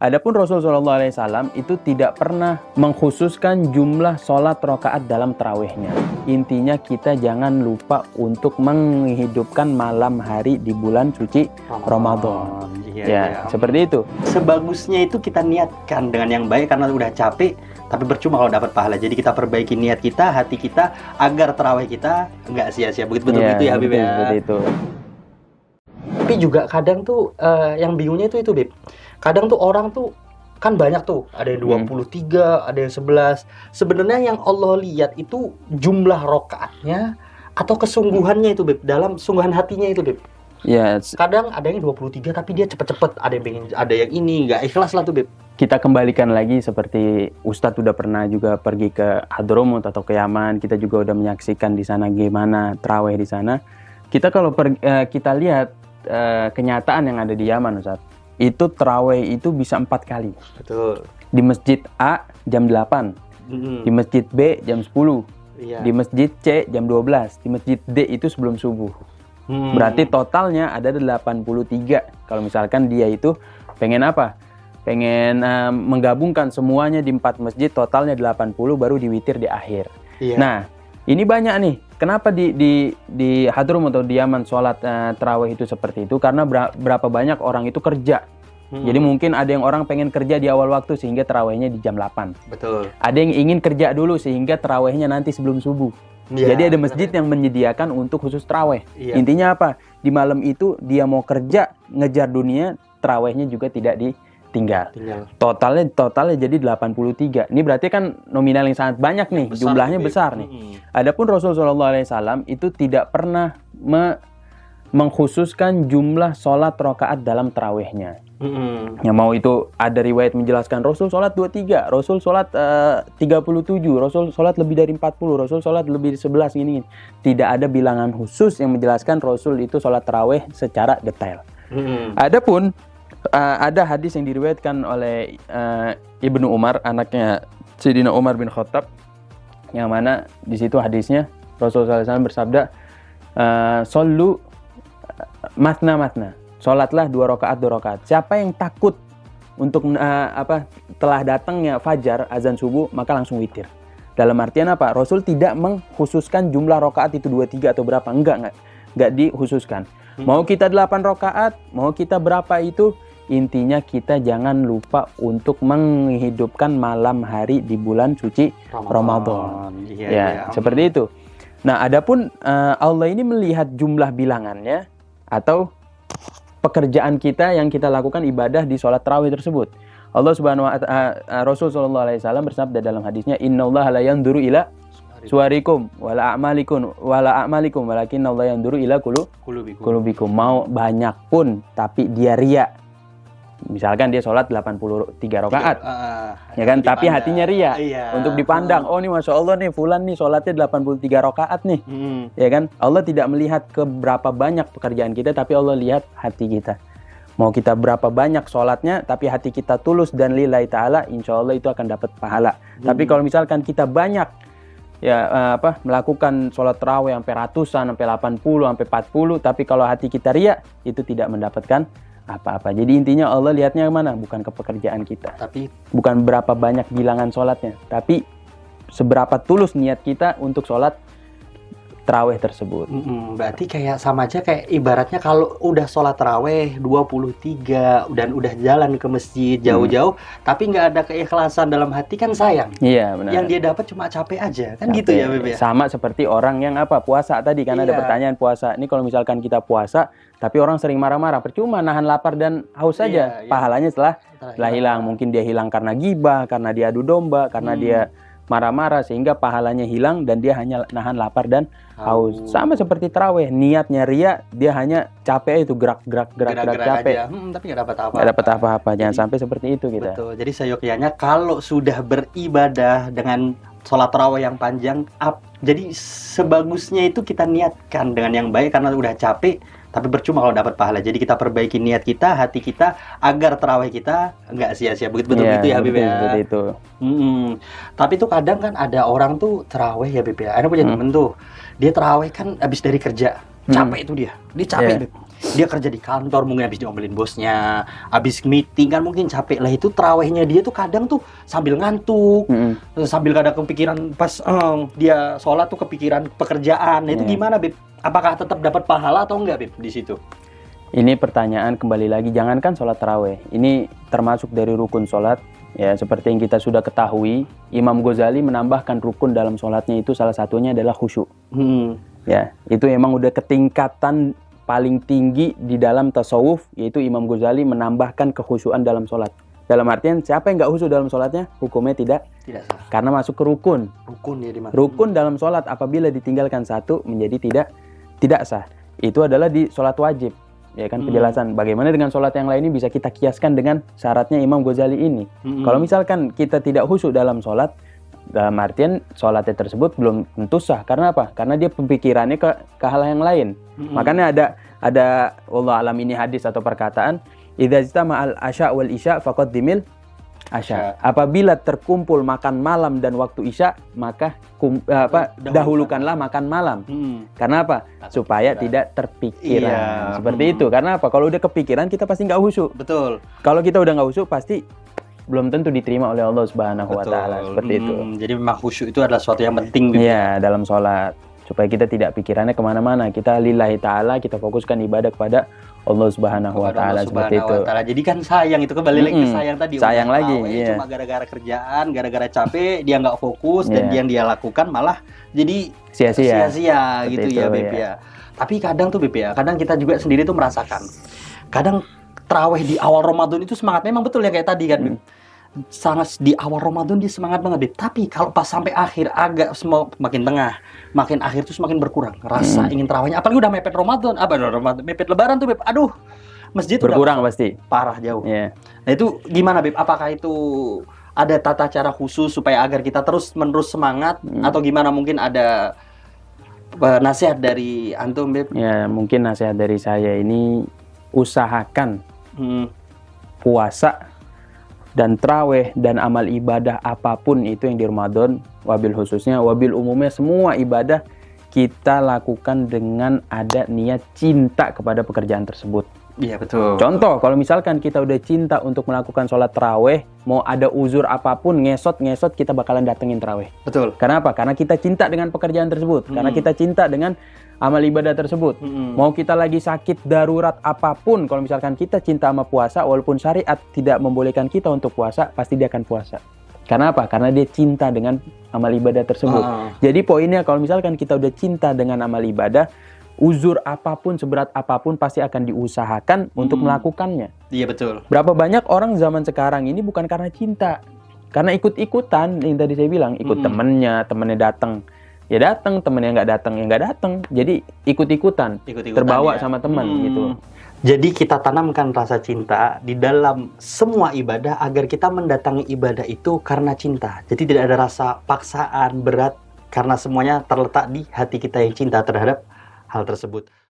Adapun Rasul Shallallahu Alaihi Wasallam itu tidak pernah mengkhususkan jumlah sholat rakaat dalam tarawihnya. Intinya kita jangan lupa untuk menghidupkan malam hari di bulan suci Ramadan. Ya, seperti itu. Sebagusnya itu kita niatkan dengan yang baik karena udah capek, tapi percuma kalau dapat pahala. Jadi kita perbaiki niat kita, hati kita, agar tarawih kita nggak sia-sia. Begitu ya Habib ya. Seperti itu. Tapi juga kadang tuh yang bingungnya itu Bib. Kadang tuh orang tuh kan banyak tuh, ada yang 23, ada yang 11. Sebenarnya yang Allah lihat itu jumlah rokaatnya atau kesungguhannya itu Bib, dalam sungguhan hatinya itu Bib. Yes. Kadang ada yang 23 tapi dia cepet-cepet, ada yang ini nggak ikhlas lah tuh Bib. Kita kembalikan lagi seperti Ustadz udah pernah juga pergi ke Hadramut atau ke Yaman, kita juga udah menyaksikan di sana gimana tarawih di sana. Kita kalau kita lihat kenyataan yang ada di Yaman, Ustadz, itu tarawih itu bisa 4 kali. Betul. Di masjid A jam 8, di masjid B jam 10, di masjid C jam 12, di masjid D itu sebelum subuh. Berarti totalnya ada 83. Kalau misalkan dia itu pengen apa? Pengen menggabungkan semuanya di 4 masjid, totalnya 80, baru diwitir di akhir. Nah, ini banyak nih. Kenapa di Hadramut atau di Yaman sholat tarawih itu seperti itu? Karena berapa banyak orang itu kerja. Jadi mungkin ada yang orang pengen kerja di awal waktu sehingga tarawihnya di jam 8. Betul. Ada yang ingin kerja dulu sehingga tarawihnya nanti sebelum subuh. Jadi ada masjid yang menyediakan untuk khusus tarawih. Intinya apa? Di malam itu dia mau kerja, ngejar dunia, tarawihnya juga tidak ditinggal. Totalnya jadi 83. Ini berarti kan nominal yang sangat banyak nih, jumlahnya besar nih. Adapun Rasul Shallallahu Alaihi Wasallam itu tidak pernah mengkhususkan jumlah sholat rakaat dalam tarawihnya. Yang mau itu ada riwayat menjelaskan Rasul sholat 23, Rasul sholat 37, Rasul sholat lebih dari 40, Rasul sholat lebih dari 11 gini. Tidak ada bilangan khusus yang menjelaskan Rasul itu sholat tarawih secara detail. Adapun ada hadis yang diriwayatkan oleh Ibnu Umar, anaknya Sayyidina Umar bin Khattab, yang mana di situ hadisnya Rasulullah SAW bersabda, "Shollu matna, sholatlah 2 rakaat. Siapa yang takut untuk telah datangnya fajar, azan subuh, maka langsung witir." Dalam artian apa? Rasul tidak mengkhususkan jumlah rakaat itu 23 atau berapa, enggak dikhususkan. Mau kita 8 rakaat, mau kita berapa itu, intinya kita jangan lupa untuk menghidupkan malam hari di bulan suci Ramadan. Seperti itu. Nah, adapun Allah ini melihat jumlah bilangannya atau pekerjaan kita yang kita lakukan ibadah di sholat tarawih tersebut. Allah Subhanahu wa ta'ala, Rasul sallallahu alaihi wasallam bersabda dalam hadisnya, "Innallaha la yanzuru ila suwarikum wala a'malikum walakinallaha yanzuru ila qulubikum." Mau banyak pun tapi dia riya. Misalkan dia sholat 83 rakaat, ya kan? Tapi hatinya riya, untuk dipandang. Oh, nih masya Allah nih, fulan nih sholatnya 83 rakaat nih, ya kan? Allah tidak melihat ke berapa banyak pekerjaan kita, tapi Allah lihat hati kita. Mau kita berapa banyak sholatnya, tapi hati kita tulus dan lillahi ta'ala, insya Allah itu akan dapat pahala. Tapi kalau misalkan kita banyak melakukan sholat tarawih sampai ratusan, sampai 80, sampai 40, tapi kalau hati kita riya, itu tidak mendapatkan apa-apa. Jadi intinya Allah lihatnya kemana? Bukan ke pekerjaan kita, tapi bukan berapa banyak bilangan sholatnya, tapi seberapa tulus niat kita untuk sholat tarawih tersebut. Berarti kayak sama aja kayak ibaratnya kalau udah sholat tarawih 23 dan udah jalan ke masjid jauh-jauh, tapi nggak ada keikhlasan dalam hati, kan sayang. Iya, benar. Yang dia dapat cuma capek aja, kan gitu ya Beb ya? Sama seperti orang yang puasa tadi kan, ada pertanyaan puasa. Ini kalau misalkan kita puasa tapi orang sering marah-marah, percuma nahan lapar dan haus saja. Pahalanya setelah hilang. Mungkin dia hilang karena gibah, karena dia adu domba, karena dia marah-marah, sehingga pahalanya hilang dan dia hanya nahan lapar dan haus. Sama seperti tarawih, niatnya riya, dia hanya capek itu gerak capek. Tapi nggak dapat apa-apa. Nggak dapat apa-apa. Jangan sampai seperti itu kita. Betul. Jadi seyogyanya kalau sudah beribadah dengan sholat tarawih yang panjang, jadi sebagusnya itu kita niatkan dengan yang baik karena udah capek. Tapi percuma kalau dapat pahala. Jadi kita perbaiki niat kita, hati kita, agar tarawih kita nggak sia-sia. Betul gitu ya Habib ya. Betul itu. Tapi tuh kadang kan ada orang tuh tarawih ya Habib ya. Ada punya temen tuh, dia tarawih kan habis dari kerja, capek itu dia capek Habib. dia kerja di kantor, mungkin habis diomelin bosnya, habis meeting kan mungkin capek lah, itu tarawehnya dia tuh kadang tuh sambil ngantuk, sambil kadang kepikiran pas dia sholat tuh kepikiran pekerjaan. Nah, itu gimana, Beb? Apakah tetap dapat pahala atau enggak, Beb, di situ? Ini pertanyaan kembali lagi, jangankan sholat taraweh, ini termasuk dari rukun sholat. Ya, seperti yang kita sudah ketahui, Imam Ghazali menambahkan rukun dalam sholatnya itu salah satunya adalah khusyuk. Ya, itu emang udah ketingkatan paling tinggi di dalam tasawuf, yaitu Imam Ghazali menambahkan kekhusyuan dalam sholat. Dalam artian siapa yang nggak khusyuk dalam sholatnya, hukumnya tidak sah. Karena masuk ke rukun. Rukun ya dimaksud. Rukun dalam sholat apabila ditinggalkan satu menjadi tidak sah. Itu adalah di sholat wajib. Ya kan, penjelasan bagaimana dengan sholat yang lain ini bisa kita kiaskan dengan syaratnya Imam Ghazali ini. Kalau misalkan kita tidak khusyuk dalam sholat, dalam artian sholatnya tersebut belum tentu sah. Karena apa? Karena dia pemikirannya ke hal yang lain. Makanya ada wallahu alam ini hadis atau perkataan, idza ijtama al asya wal isya faqaddimil asya. Apabila terkumpul makan malam dan waktu isya, maka dahulukanlah makan malam. Karena apa? Supaya tidak terpikiran. Seperti itu. Karena apa? Kalau udah kepikiran kita pasti nggak khusyuk. Betul. Kalau kita udah nggak khusyuk pasti belum tentu diterima oleh Allah Subhanahu wa taala. Seperti itu. Jadi memang khusyuk itu adalah sesuatu yang penting. Iya, dalam sholat. Supaya kita tidak pikirannya kemana-mana. Kita lillahi ta'ala, kita fokuskan ibadah kepada Allah Subhanahu wa taala, seperti itu. Jadi kan sayang, itu kembali lagi ke sayang tadi. Sayang lagi, iya. Cuma gara-gara kerjaan, gara-gara capek, dia nggak fokus, dan yang dia lakukan malah jadi sia-sia gitu ya, Beb ya. Tapi kadang tuh, Beb ya, kadang kita juga sendiri tuh merasakan. Kadang tarawih di awal Ramadan itu semangat, memang betul ya kayak tadi kan, Beb. Sangat di awal Ramadan dia semangat banget, Beb. Tapi kalau pas sampai akhir agak makin tengah, makin akhir tuh semakin berkurang rasa ingin tarawihnya. Apalagi udah mepet Ramadan, mepet Lebaran tuh, Beb. Aduh, masjid berkurang udah pasti parah jauh. Nah itu gimana, Beb? Apakah itu ada tata cara khusus supaya agar kita terus-menerus semangat, atau gimana? Mungkin ada nasihat dari antum, Beb? Ya, mungkin nasihat dari saya ini, usahakan puasa dan traweh dan amal ibadah apapun itu yang di Ramadan, wabil khususnya, wabil umumnya, semua ibadah kita lakukan dengan ada niat cinta kepada pekerjaan tersebut. Iya, betul. Contoh, kalau misalkan kita udah cinta untuk melakukan sholat taraweh, mau ada uzur apapun, ngesot kita bakalan datengin taraweh. Betul. Karena apa? Karena kita cinta dengan pekerjaan tersebut. Karena kita cinta dengan amal ibadah tersebut. Mau kita lagi sakit darurat apapun, kalau misalkan kita cinta sama puasa, walaupun syariat tidak membolehkan kita untuk puasa, pasti dia akan puasa. Karena apa? Karena dia cinta dengan amal ibadah tersebut. Jadi poinnya, kalau misalkan kita udah cinta dengan amal ibadah, uzur apapun, seberat apapun, pasti akan diusahakan untuk melakukannya. Iya, betul. Berapa banyak orang zaman sekarang ini bukan karena cinta, karena ikut-ikutan, yang tadi saya bilang, ikut temennya datang, ya datang, temennya nggak datang, ya nggak datang. Jadi ikut-ikutan terbawa sama teman gitu. Jadi kita tanamkan rasa cinta di dalam semua ibadah agar kita mendatangi ibadah itu karena cinta. Jadi tidak ada rasa paksaan berat, karena semuanya terletak di hati kita yang cinta terhadap hal tersebut.